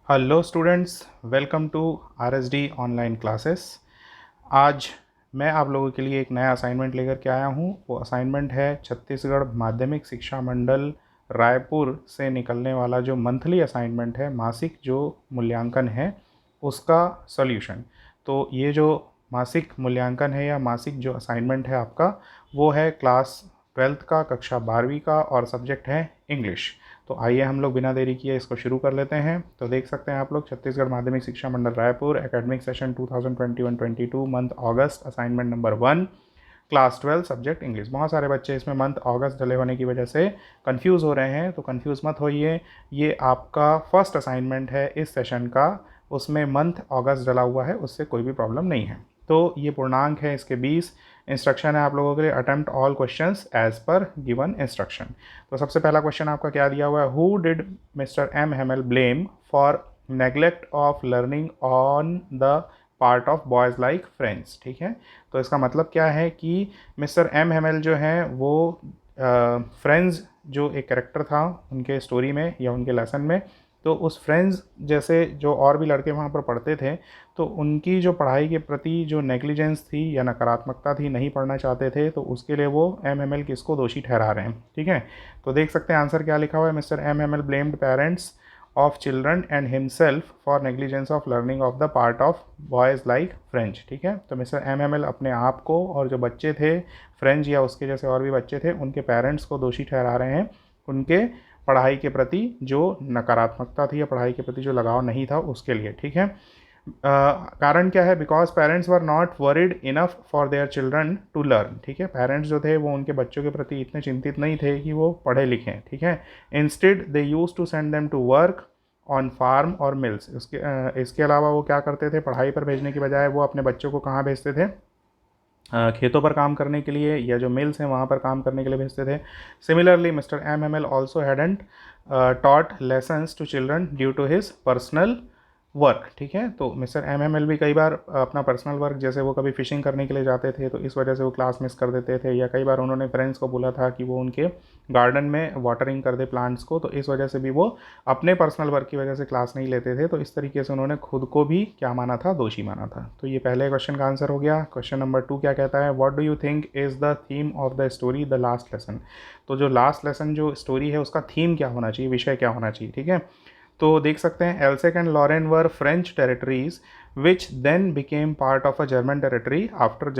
Hello students, welcome to RSD online classes. आज मैं आप लोगों के लिए एक नया असाइनमेंट लेकर के आया हूँ। वो असाइनमेंट है छत्तीसगढ़ माध्यमिक शिक्षा मंडल रायपुर से निकलने वाला जो मंथली असाइनमेंट है, मासिक जो मूल्यांकन है उसका सॉल्यूशन। तो ये जो मासिक मूल्यांकन है या मासिक जो असाइनमेंट है आपका, वो है क्लास 12th का, कक्षा 12वीं का, और सब्जेक्ट है इंग्लिश। तो आइए हम लोग बिना देरी किए इसको शुरू कर लेते हैं। तो देख सकते हैं आप लोग, Chhattisgarh Madhyamik Shiksha Mandal Raipur, academic session 2021-22, month August, assignment number 1, class 12, subject English. बहुत सारे बच्चे इसमें मंथ अगस्त डले होने की वजह से कंफ्यूज हो रहे हैं, तो कंफ्यूज मत होइए। ये आपका फर्स्ट असाइनमेंट है इस सेशन का, उसमें मंथ अगस्त डला हुआ है, उससे कोई भी प्रॉब्लम नहीं है। तो ये पूर्णांक है, इसके 20 इंस्ट्रक्शन है आप लोगों के लिए। Attempt all questions as per given instruction. तो सबसे पहला क्वेश्चन आपका क्या दिया हुआ है, who did mister M Hamel blame for neglect of learning on the part of boys like friends. ठीक है, तो इसका मतलब क्या है कि मिस्टर एम हेमल जो हैं वो फ्रेंड्स जो एक कैरेक्टर था उनके स्टोरी में या उनके लेसन में, तो उस फ्रेंड्स जैसे जो और भी लड़के वहाँ पर पढ़ते थे, तो उनकी जो पढ़ाई के प्रति जो नेग्लिजेंस थी या नकारात्मकता थी, नहीं पढ़ना चाहते थे, तो उसके लिए वो एम एम एल किसको दोषी ठहरा रहे हैं। ठीक है, तो देख सकते हैं आंसर क्या लिखा हुआ है, mister M M L blamed parents of children and himself for negligence of learning of the part of boys like French. ठीक है, तो मिस्टर एम एम एल अपने आप को और जो बच्चे थे फ्रेंच या उसके जैसे और भी बच्चे थे, उनके पेरेंट्स को दोषी ठहरा रहे हैं उनके पढ़ाई के प्रति जो नकारात्मकता थी या पढ़ाई के प्रति जो लगाव नहीं था उसके लिए। ठीक है, कारण क्या है, because parents were not worried enough for their children to learn. ठीक है, पेरेंट्स जो थे वो उनके बच्चों के प्रति इतने चिंतित नहीं थे कि वो पढ़े लिखें। ठीक है, instead they use to send them to work on farm और मिल्स। इसके अलावा वो क्या करते थे, पढ़ाई पर भेजने की बजाय वो अपने बच्चों को कहाँ भेजते थे, खेतों पर काम करने के लिए, या जो मिल्स हैं वहाँ पर काम करने के लिए भेजते थे। Similarly mister M M L also hadn't taught lessons to children due to his personal work. ठीक है, तो मिस्टर एम एम एल भी कई बार अपना पर्सनल वर्क, जैसे वो कभी फिशिंग करने के लिए जाते थे तो इस वजह से वो क्लास मिस कर देते थे, या कई बार उन्होंने फ्रेंड्स को बोला था कि वो उनके गार्डन में वाटरिंग कर दे प्लांट्स को, तो इस वजह से भी वो अपने पर्सनल वर्क की वजह से क्लास नहीं लेते थे। तो इस तरीके से उन्होंने खुद को भी क्या माना था, दोषी माना था। तो ये पहले क्वेश्चन का आंसर हो गया। क्वेश्चन नंबर 2 क्या कहता है, what do you think is the theme of the story the last lesson. तो जो लास्ट लेसन जो स्टोरी है उसका थीम क्या होना चाहिए, विषय क्या होना चाहिए। ठीक है, तो देख सकते हैं Alsace and Lorraine were French territories which then became part of a German territory after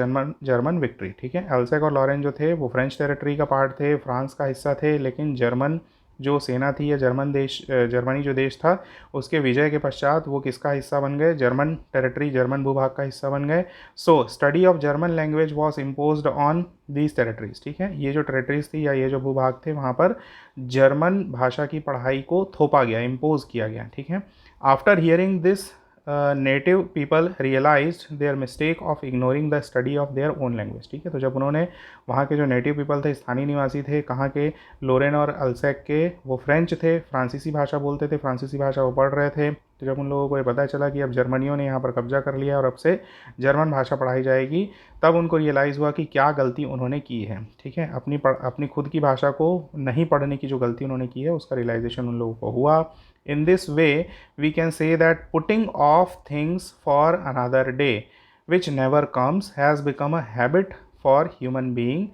German victory. ठीक है, एल्सेक और लॉरेन जो थे वो फ्रेंच टेरिटरी का पार्ट थे, फ्रांस का हिस्सा थे, लेकिन जर्मन जो सेना थी या जर्मनी जो देश था उसके विजय के पश्चात वो किसका हिस्सा बन गए, जर्मन टेरिटरी, जर्मन भूभाग का हिस्सा बन गए। So study of German language was imposed on these territories. ठीक है, ये जो टेरिटरीज थी या ये जो भूभाग थे वहाँ पर जर्मन भाषा की पढ़ाई को थोपा गया, इम्पोज किया गया। ठीक है, after hearing this native people realized their mistake of ignoring the study of their own language. ठीक है, तो जब उन्होंने, वहाँ के जो नेटिव पीपल थे, स्थानीय निवासी थे, कहाँ के, लोरेन और अल्सेक के, वो फ्रेंच थे, फ्रांसीसी भाषा बोलते थे, फ्रांसीसी भाषा वो पढ़ रहे थे। तो जब उन लोगों को ये पता चला कि अब जर्मनियों ने यहाँ पर कब्जा कर लिया और अब से जर्मन भाषा पढ़ाई जाएगी, तब उनको रियलाइज़ हुआ कि क्या गलती उन्होंने की है। ठीक है, अपनी खुद की भाषा को नहीं पढ़ने की जो गलती उन्होंने की है उसका रियलाइजेशन उन लोगों को हुआ। In this way, we can say that putting off things for another day, which never comes, has become a habit for human being।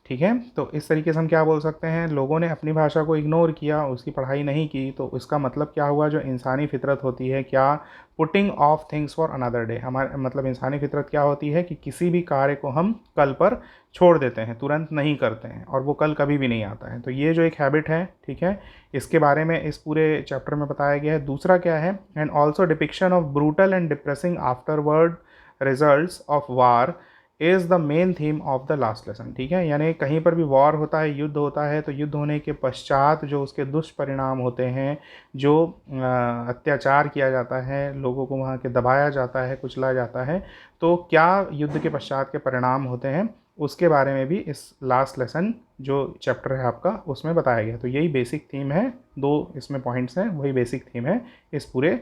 ठीक है, तो इस तरीके से हम क्या बोल सकते हैं, लोगों ने अपनी भाषा को इग्नोर किया, उसकी पढ़ाई नहीं की, तो इसका मतलब क्या हुआ, जो इंसानी फितरत होती है, क्या, putting of things for another day. हमारे मतलब इंसानी फितरत क्या होती है कि किसी भी कार्य को हम कल पर छोड़ देते हैं, तुरंत नहीं करते हैं, और वो कल कभी भी नहीं आता है। तो ये जो एक हैबिट है, ठीक है, इसके बारे में इस पूरे चैप्टर में बताया गया है। दूसरा क्या है, and also depiction of brutal and depressing afterward results of war is the main theme of the last lesson. ठीक है, यानी कहीं पर भी वॉर होता है, युद्ध होता है, तो युद्ध होने के पश्चात जो उसके दुष्परिणाम होते हैं, जो अत्याचार किया जाता है, लोगों को वहाँ के दबाया जाता है, कुचला जाता है, तो क्या युद्ध के पश्चात के परिणाम होते हैं, उसके बारे में भी इस लास्ट लेसन जो चैप्टर है आपका उसमें बताया गया। तो यही बेसिक थीम है, दो इसमें पॉइंट्स हैं, वही बेसिक थीम है इस पूरे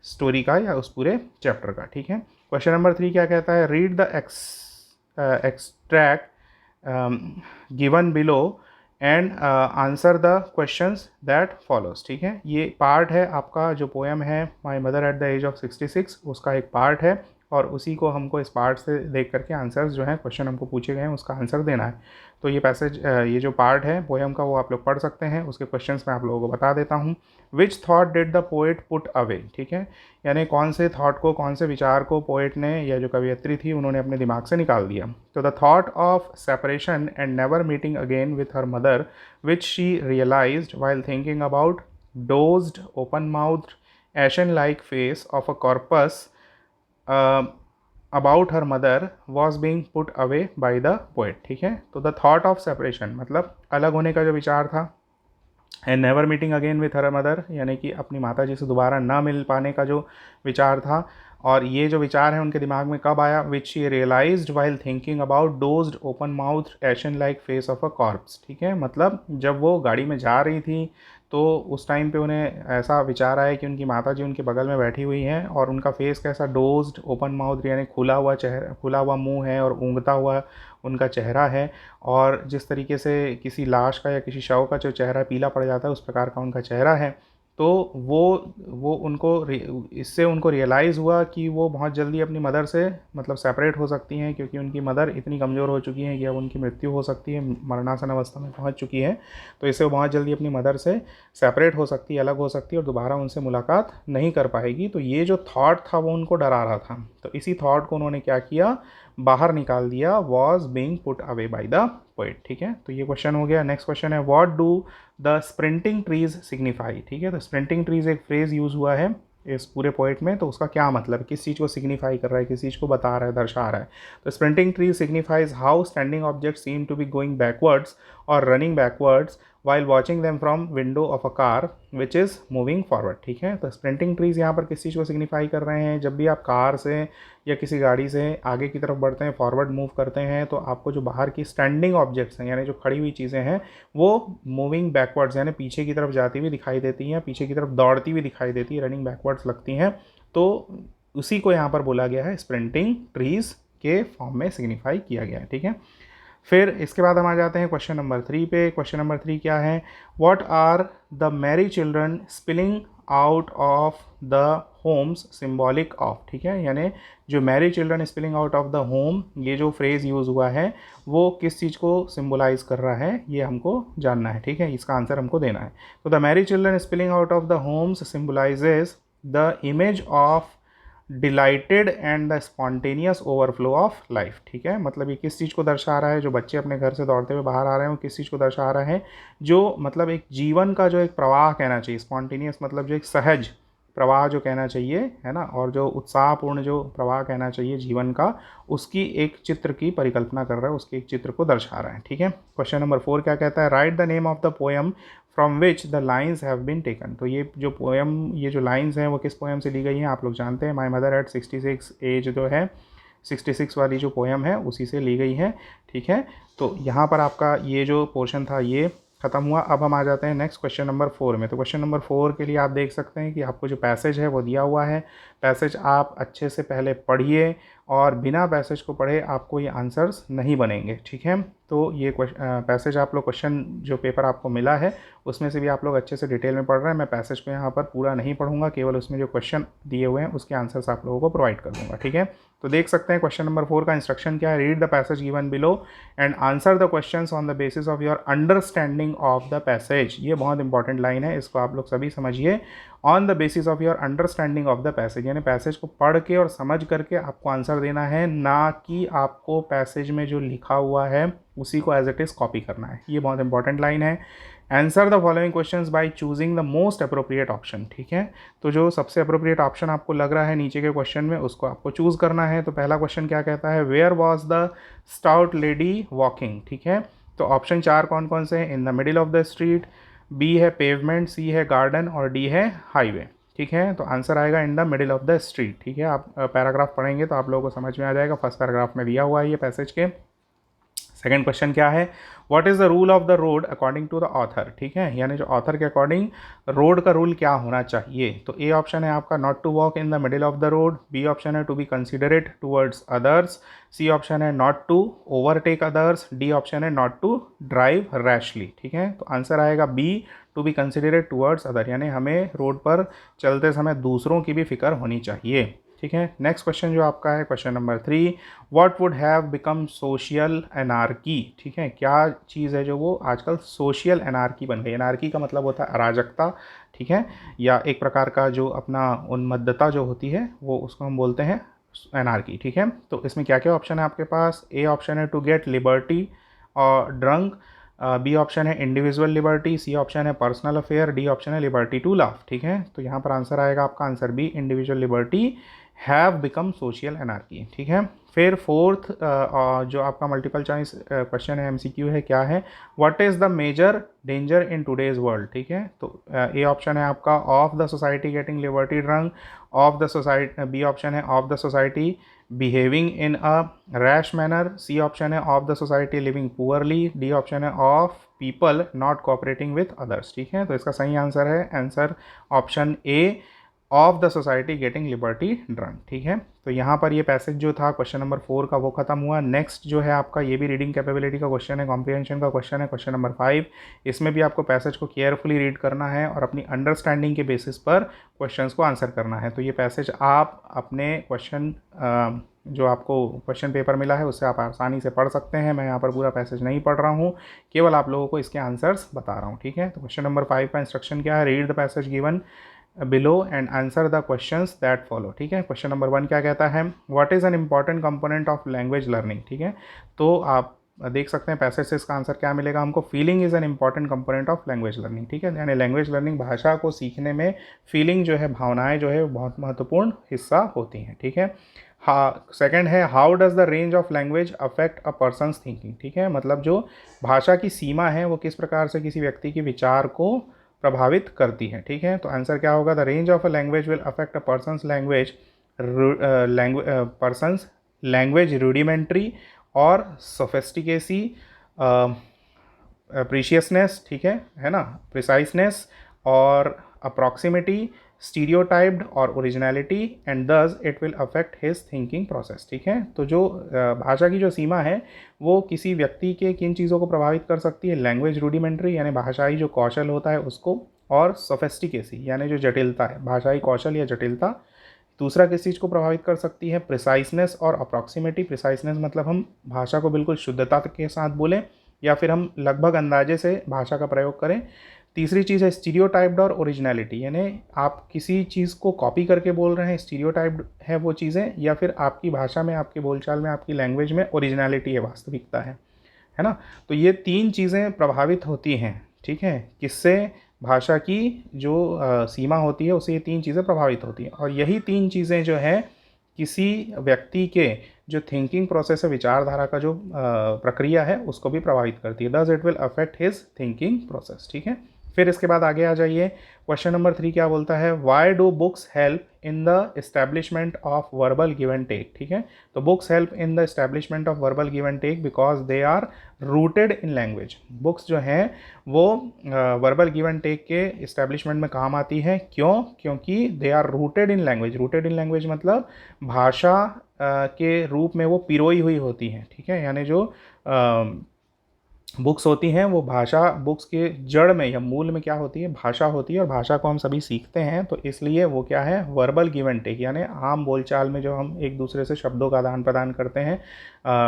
स्टोरी का या उस पूरे चैप्टर का। ठीक है, क्वेश्चन नंबर 3 क्या कहता है, read the extract given below and answer the questions that follows. ठीक है, ये पार्ट है आपका जो पोएम है my mother at the age of 66, उसका एक पार्ट है और उसी को हमको इस पार्ट से देख करके आंसर्स जो हैं, क्वेश्चन हमको पूछे गए हैं उसका आंसर देना है। तो ये पैसेज, ये जो पार्ट है पोएम का वो आप लोग पढ़ सकते हैं। उसके क्वेश्चंस मैं आप लोगों को बता देता हूँ। Which thought did the poet put away. ठीक है, यानी कौन से थॉट को, कौन से विचार को पोएट ने या जो कवियत्री थी उन्होंने अपने दिमाग से निकाल दिया। तो the thought of separation and never meeting again with her mother which she realized while thinking about dozed open mouth ashen like face of a corpse about her mother was being put away by the poet. ठीक है, तो the thought of separation मतलब अलग होने का जो विचार था, and never meeting again with her mother यानी कि अपनी माता जी से दोबारा ना मिल पाने का जो विचार था, और ये जो विचार है उनके दिमाग में कब आया, which she realized while thinking about dozed open mouth ashen like face of a corpse. ठीक है, मतलब जब वो गाड़ी में जा रही थी तो उस टाइम पे उन्हें ऐसा विचार आया कि उनकी माता जी उनके बगल में बैठी हुई हैं और उनका फेस कैसा डोज्ड ओपन माउथ यानी खुला हुआ चेहरा, खुला हुआ मुंह है और ऊँघता हुआ उनका चेहरा है, और जिस तरीके से किसी लाश का या किसी शव का जो चेहरा पीला पड़ जाता है उस प्रकार का उनका चेहरा है। तो वो उनको इससे उनको रियलाइज़ हुआ कि वो बहुत जल्दी अपनी मदर से मतलब सेपरेट हो सकती हैं, क्योंकि उनकी मदर इतनी कमज़ोर हो चुकी हैं कि अब उनकी मृत्यु हो सकती है, मरणासन अवस्था में पहुंच चुकी है। तो इससे वो बहुत जल्दी अपनी मदर से सेपरेट हो सकती है, अलग हो सकती है और दोबारा उनसे मुलाकात नहीं कर पाएगी। तो ये जो थॉट था वो उनको डरा रहा था, तो इसी थॉट को उन्होंने क्या किया, बाहर निकाल दिया, was being put away by the poet. ठीक है, तो ये क्वेश्चन हो गया। नेक्स्ट क्वेश्चन है what do the sprinting trees signify. ठीक है, तो स्प्रिंटिंग ट्रीज एक फ्रेज यूज़ हुआ है इस पूरे पोएट में, तो उसका क्या मतलब, किस चीज़ को सिग्निफाई कर रहा है, किस चीज़ को बता रहा है, दर्शा रहा है। तो sprinting trees signifies how standing object seem to be going backwards और running backwards while watching them from window of a car which is moving forward। ठीक है, तो स्प्रिंटिंग ट्रीज यहाँ पर किस चीज़ को सिग्निफाई कर रहे हैं, जब भी आप कार से या किसी गाड़ी से आगे की तरफ बढ़ते हैं, फॉरवर्ड मूव करते हैं, तो आपको जो बाहर की स्टैंडिंग ऑब्जेक्ट्स हैं यानी जो खड़ी हुई चीज़ें हैं वो मूविंग बैकवर्ड्स यानी पीछे की तरफ जाती हुई दिखाई देती हैं, पीछे की तरफ दौड़ती हुई दिखाई देती है, रनिंग बैकवर्ड्स लगती हैं। तो उसी को यहाँ पर बोला गया है, स्प्रिंटिंग ट्रीज के फॉर्म में सिग्निफाई किया गया है। ठीक है, फिर इसके बाद हम आ जाते हैं क्वेश्चन नंबर 3 पे। क्वेश्चन नंबर 3 क्या है, what are the merry children spilling out of the homes symbolic of. ठीक है, यानी जो merry children spilling out of the home, ये जो फ्रेज यूज़ हुआ है वो किस चीज़ को सिम्बोलाइज कर रहा है, ये हमको जानना है। ठीक है, इसका आंसर हमको देना है। तो the merry children spilling out of the Holmes symbolises the image of delighted and the spontaneous overflow of life. ठीक है, मतलब ये किस चीज़ को दर्शा रहा है, जो बच्चे अपने घर से दौड़ते हुए बाहर आ रहे हैं वो किस चीज़ को दर्शा रहा है, जो मतलब एक जीवन का जो एक प्रवाह कहना चाहिए, स्पॉन्टेनियस मतलब जो एक सहज प्रवाह जो कहना चाहिए है ना, और जो उत्साहपूर्ण जो प्रवाह कहना चाहिए जीवन का, उसकी एक चित्र की परिकल्पना कर रहा है, उसके एक चित्र को दर्शा रहा है। ठीक है, क्वेश्चन नंबर 4 क्या कहता है, write the name of the poem from which the lines have been taken. तो ये जो पोएम, ये जो लाइन्स हैं वो किस पोएम से ली गई हैं, आप लोग जानते हैं, माई मदर एट 66 एज जो है 66 वाली जो पोएम है उसी से ली गई है। ठीक है, तो यहाँ पर आपका ये जो पोर्शन था ये खत्म हुआ। अब हम आ जाते हैं नेक्स्ट क्वेश्चन नंबर 4 में। तो क्वेश्चन नंबर 4 के लिए आप देख सकते हैं कि आपको जो पैसेज है वो दिया हुआ है। पैसेज आप अच्छे से पहले पढ़िए और बिना पैसेज को पढ़े आपको ये आंसर्स नहीं बनेंगे। ठीक है, तो ये पैसेज आप लोग, क्वेश्चन जो पेपर आपको मिला है उसमें से भी आप लोग अच्छे से डिटेल में पढ़ रहे हैं। मैं पैसेज को यहाँ पर पूरा नहीं पढ़ूंगा, केवल उसमें जो क्वेश्चन दिए हुए हैं उसके आंसर्स आप लोगों को प्रोवाइड कर दूंगा। ठीक है, तो देख सकते हैं क्वेश्चन नंबर 4 का इंस्ट्रक्शन क्या है, read the passage given below and answer the questions on the basis of your understanding of the passage. ये बहुत इंपॉर्टेंट लाइन है, इसको आप लोग सभी समझिए। On the basis of your understanding of the passage, यानी पैसेज को पढ़ के और समझ करके आपको आंसर देना है, ना कि आपको पैसेज में जो लिखा हुआ है उसी को एज इट इज़ कॉपी करना है। ये बहुत इंपॉर्टेंट लाइन है। Answer the following questions by choosing the most appropriate option. ठीक है, तो जो सबसे अप्रोप्रिएट ऑप्शन आपको लग रहा है नीचे के क्वेश्चन में उसको आपको चूज़ करना है। तो पहला क्वेश्चन क्या कहता है, where was the stout lady walking. ठीक है, तो ऑप्शन 4 कौन कौन से हैं, in the middle of the street, B है पेवमेंट, सी है गार्डन और डी है हाईवे। ठीक है, तो आंसर आएगा इन the middle of the street. ठीक है, आप पैराग्राफ पढ़ेंगे तो आप लोगों को समझ में आ जाएगा, फर्स्ट पैराग्राफ में दिया हुआ है ये पैसेज के। सेकेंड क्वेश्चन क्या है, what is the rule of the road according to the author, ठीक है, यानी जो ऑथर के अकॉर्डिंग रोड का रूल क्या होना चाहिए। तो ए ऑप्शन है आपका not to walk in the middle of the road, B option है to be considerate towards others, C option है not to overtake others, D option है नॉट टू ड्राइव रैशली, ठीक है। तो आंसर आएगा B, to be considerate towards other, यानी हमें road पर चलते समय दूसरों की भी फिक्र होनी चाहिए, ठीक है। नेक्स्ट क्वेश्चन जो आपका है question number 3, what would have become social anarchy, ठीक है, क्या चीज़ है जो वो आजकल सोशल एनार्की बन गई। एनार्की का मतलब होता है अराजकता, ठीक है, या एक प्रकार का जो अपना उन्मत्तता जो होती है वो उसको हम बोलते हैं एनार्की, ठीक है। तो इसमें क्या क्या ऑप्शन है आपके पास, ए ऑप्शन है टू गेट लिबर्टी और ड्रंक, बी ऑप्शन है इंडिविजुअल लिबर्टी, सी ऑप्शन है पर्सनल अफेयर, डी ऑप्शन है लिबर्टी टू लाफ, ठीक है। तो यहाँ पर आंसर आएगा आपका answer B, individual liberty have become social anarchy, ठीक है। फिर फोर्थ जो आपका मल्टीपल चॉइस क्वेश्चन है एमसीक्यू है, क्या है, what is the major danger in today's world, ठीक है। तो ए ऑप्शन है आपका of the society getting liberty drunk, of the society, B option है of the society behaving in a rash manner, C option है of the society living poorly, D option है of people not cooperating with others, ठीक है। तो इसका सही answer है answer option A, of the society getting liberty drunk, ठीक है। तो यहाँ पर ये पैसेज जो था क्वेश्चन नंबर 4 का वो खत्म हुआ। नेक्स्ट जो है आपका ये भी रीडिंग कैपेबिलिटी का क्वेश्चन है, कॉम्प्रिहेंशन का क्वेश्चन है, क्वेश्चन नंबर 5। इसमें भी आपको पैसेज को केयरफुली रीड करना है और अपनी अंडरस्टैंडिंग के बेसिस पर क्वेश्चंस को आंसर करना है। तो ये पैसेज आप अपने क्वेश्चन जो आपको क्वेश्चन पेपर मिला है उससे आप आसानी से पढ़ सकते हैं। मैं यहाँ पर पूरा पैसेज नहीं पढ़ रहा हूँ, केवल आप लोगों को इसके आंसर्स बता रहा हूँ, ठीक है। तो क्वेश्चन नंबर 5 का इंस्ट्रक्शन क्या है, read the passage given below and answer the questions that follow, ठीक है। क्वेश्चन नंबर 1 क्या कहता है, what is an important component of language learning, ठीक है। तो आप देख सकते हैं पैसेज से इसका आंसर क्या मिलेगा हमको, feeling is an important component of language learning, ठीक है। यानी लैंग्वेज लर्निंग भाषा को सीखने में फीलिंग जो है, भावनाएं जो है, बहुत महत्वपूर्ण हिस्सा होती हैं, ठीक है। हाँ, सेकंड है how does the range of language affect a person's thinking, ठीक है। मतलब जो भाषा की सीमा है वो किस प्रकार से किसी व्यक्ति के विचार को प्रभावित करती है, ठीक है। तो आंसर क्या होगा, the range of a language will affect a person's language persons language rudimentary और सोफिस्टिकेसी, प्रीशियसनेस, ठीक है ना, प्रिसाइसनेस और अप्रॉक्सिमिटी, स्टीरियोटाइप्ड और originality, and thus it will affect his thinking process, ठीक है। तो जो भाषा की जो सीमा है वो किसी व्यक्ति के किन चीज़ों को प्रभावित कर सकती है, लैंग्वेज रूडिमेंट्री यानी भाषाई जो कौशल होता है उसको, और सोफिस्टिकेसी यानी जो जटिलता है, भाषाई कौशल या जटिलता। दूसरा किस चीज़ को प्रभावित कर सकती है, प्रिसाइसनेस और अप्रॉक्सिमिटी। प्रिसाइसनेस मतलब हम भाषा को बिल्कुल शुद्धता के साथ बोलें या फिर हम लगभग अंदाजे से भाषा का प्रयोग करें। तीसरी चीज़ है स्टीरियोटाइप्ड और ओरिजिनलिटी, यानी आप किसी चीज़ को कॉपी करके बोल रहे हैं, स्टीरियोटाइप्ड है वो चीज़ें, या फिर आपकी भाषा में, आपकी बोलचाल में, आपकी लैंग्वेज में ओरिजिनलिटी है, वास्तविकता है ना। तो ये तीन चीज़ें प्रभावित होती हैं, ठीक है, किससे, भाषा की जो सीमा होती है उससे ये तीन चीज़ें प्रभावित होती हैं। और यही तीन चीज़ें जो है किसी व्यक्ति के जो थिंकिंग प्रोसेस है, विचारधारा का जो प्रक्रिया है उसको भी प्रभावित करती है। Thus it will affect his thinking process, ठीक है। फिर इसके बाद आगे आ जाइए, क्वेश्चन नंबर 3 क्या बोलता है, why do books help in the establishment of verbal give and take, ठीक है। तो books help in the establishment of verbal give and take because they are rooted in language. Books जो हैं वो verbal give and take के establishment में काम आती है, क्यों, क्योंकि they are rooted in language. Rooted in language मतलब भाषा के रूप में वो पिरोई हुई होती हैं, ठीक है। यानी जो बुक्स होती हैं वो भाषा, बुक्स के जड़ में या मूल में क्या होती है, भाषा होती है, और भाषा को हम सभी सीखते हैं, तो इसलिए वो क्या है, वर्बल गिव एंड टेक, यानी आम बोलचाल में जो हम एक दूसरे से शब्दों का आदान प्रदान करते हैं,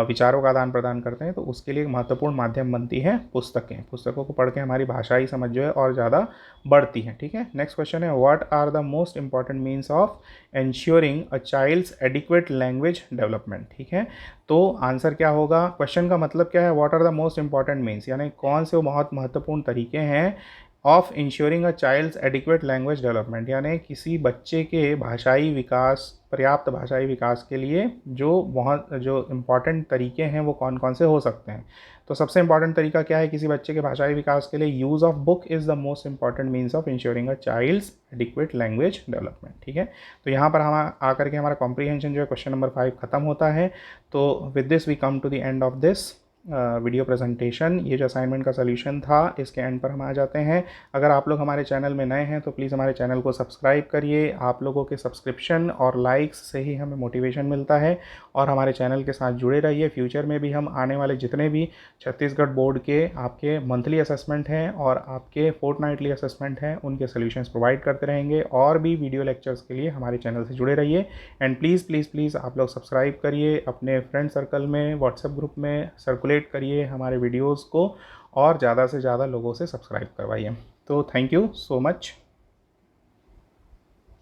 विचारों का आदान प्रदान करते हैं, तो उसके लिए एक महत्वपूर्ण माध्यम बनती है पुस्तकें। पुस्तकों को पढ़ के हमारी भाषाई समझ जो है और ज़्यादा बढ़ती है, ठीक है। नेक्स्ट क्वेश्चन है, what are the most important means of ensuring a child's adequate language development, ठीक है। तो आंसर क्या होगा, क्वेश्चन का मतलब क्या है, what are the most important means, यानी कौन से वो बहुत महत्वपूर्ण तरीके हैं of ensuring a child's adequate language development, यानी किसी बच्चे के भाषाई विकास, पर्याप्त भाषाई विकास के लिए जो इम्पॉर्टेंट तरीके हैं वो कौन कौन से हो सकते हैं। तो सबसे इंपॉर्टेंट तरीका क्या है किसी बच्चे के भाषाई विकास के लिए, use of book is the most important means of ensuring a child's adequate language development, ठीक है। तो यहाँ पर हम आकर के हमारा कॉम्प्रीहेंशन जो है क्वेश्चन नंबर 5 खत्म होता है। तो with this we come to the end of this video presentation, ये जो असाइनमेंट का सॉल्यूशन था, इसके एंड पर हम आ जाते हैं। अगर आप लोग हमारे चैनल में नए हैं तो प्लीज़ हमारे चैनल को सब्सक्राइब करिए। आप लोगों के सब्सक्रिप्शन और लाइक्स से ही हमें मोटिवेशन मिलता है, और हमारे चैनल के साथ जुड़े रहिए। फ्यूचर में भी हम आने वाले जितने भी छत्तीसगढ़ बोर्ड के आपके मंथली असेसमेंट हैं और आपके फोर्टनाइटली असेसमेंट हैं, उनके सोल्यूशंस प्रोवाइड करते रहेंगे। और भी वीडियो लेक्चर्स के लिए हमारे चैनल से जुड़े रहिए। एंड प्लीज़ प्लीज़ प्लीज़ आप लोग सब्सक्राइब करिए, अपने फ्रेंड सर्कल में, व्हाट्सएप ग्रुप में सर्कुलेट करिए हमारे वीडियोज़ को, और ज़्यादा से ज़्यादा लोगों से सब्सक्राइब करवाइए। तो थैंक यू सो मच।